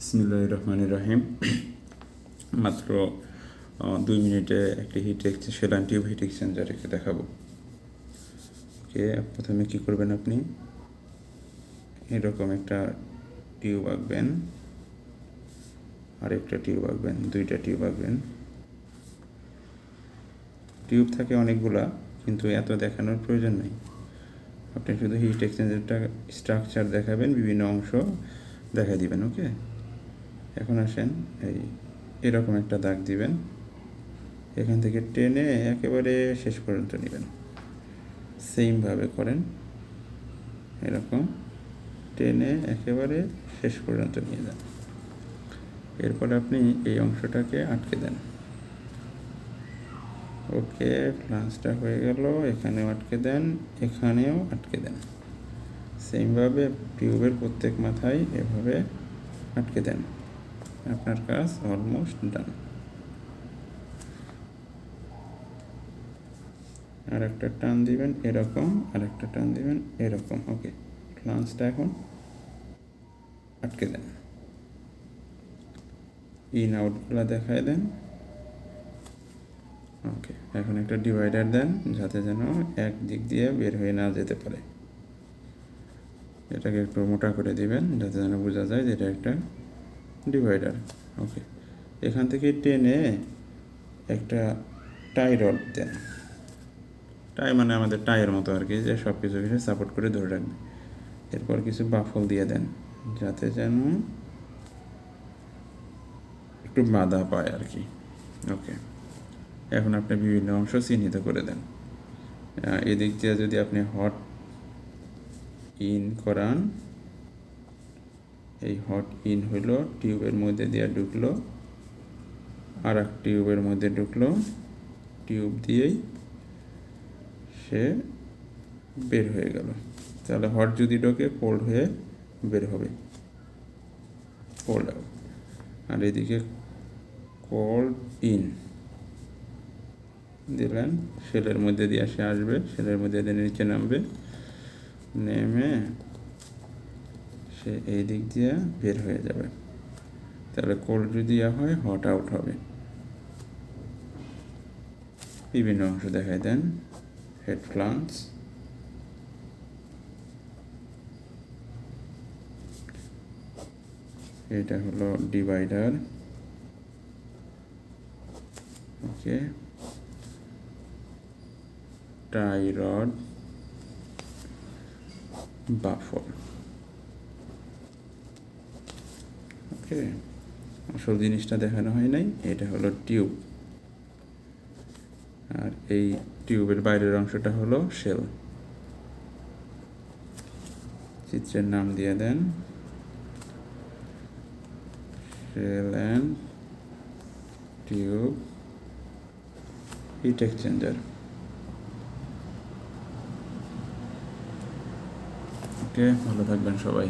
বিসমিল্লাহির রহমানির রহিম। মাত্র 2 মিনিটে একটি সেলাইন টিউব হিট এক্সচেঞ্জারকে দেখাবো। ওকে, প্রথমে কি করবেন, আপনি এরকম একটা টিউব আঁকবেন, আর একটা টিউব আঁকবেন, দুইটা টিউব আঁকবেন। টিউব থাকে অনেকগুলা, কিন্তু এত দেখানোর প্রয়োজন নেই। আপনি শুধু হিট এক্সচেঞ্জারটা স্ট্রাকচার দেখাবেন, বিভিন্ন অংশ দেখা দিবেন। ওকে, এখন আসেন, এরকম একটা দাগ দিবেন, এখান থেকে টেনে একেবারে শেষ পর্যন্ত নেবেন। সেমভাবে করেন, এরকম টেনে একেবারে শেষ পর্যন্ত নিয়ে যান। এরপর আপনি এই অংশটাকে আটকে দেন। ওকে, ফ্লান্সটা হয়ে গেল। এখানেও আটকে দেন, এখানেও আটকে দেন। সেমভাবে টিউবের প্রত্যেক মাথায় এভাবে আটকে দেন। আপনার কাজ অলমোস্ট ডান। আর একটা টান দিবেন এরকম, আর একটা টান দিবেন এরকম। ওকে, ফ্লান্সটা এখন আটকে দেন। ইন আউটগুলো দেখায় দেন। ওকে, এখন একটা ডিভাইডার দেন, যাতে যেন এক দিক দিয়ে বের হয়ে না যেতে পারে। এটাকে একটু মোটা করে দিবেন, যাতে যেন বোঝা যায় যে এটা একটা ডিভাইডার। ওকে, এখান থেকে টেনে একটা টাই রড দেন। টাই মানে আমাদের টাইয়ের মতো আর কি, যে সব কিছু সাপোর্ট করে ধরে রাখবে। এরপর কিছু বাফল দিয়ে দেন, যাতে যেন একটু বাধা পায় আর কি। ওকে, এখন আপনি বিভিন্ন অংশ চিহ্নিত করে দেন। এদিক দিয়ে যদি আপনি হট ইন করান, এই হট ইন হইলো টিউবের মধ্যে দিয়ে ঢুকলো, আর এক টিউবের মধ্যে ঢুকলো, টিউব দিয়েই সে বের হয়ে গেল। তাহলে হট যদি ঢোকে, কোল্ড হয়ে বের হবে, কোল্ড আউট। আর এদিকে কোল্ড ইন দিলেন, সেলের মধ্যে দিয়ে সে আসবে, সেলের মধ্যে দিয়ে নিচে নামবে, নেমে সে এই দিক দিয়ে বের হয়ে যাবে। তাহলে কোল্ড যদি হয়, হট আউট হবে। বিভিন্ন অংশ দেখাই দেন। হেড ফ্লান্স, এটা হলো ডিভাইডার। ওকে, টাই রড, বাফল। ওকে, আসল জিনিসটা দেখানো হয় নাই, এটা হলো টিউব, আর এই টিউবের বাইরের অংশটা হলো শেল। চিত্রের নাম দিয়ে দেন, shell and tube heat exchanger. Okay, ভালো থাকবেন সবাই।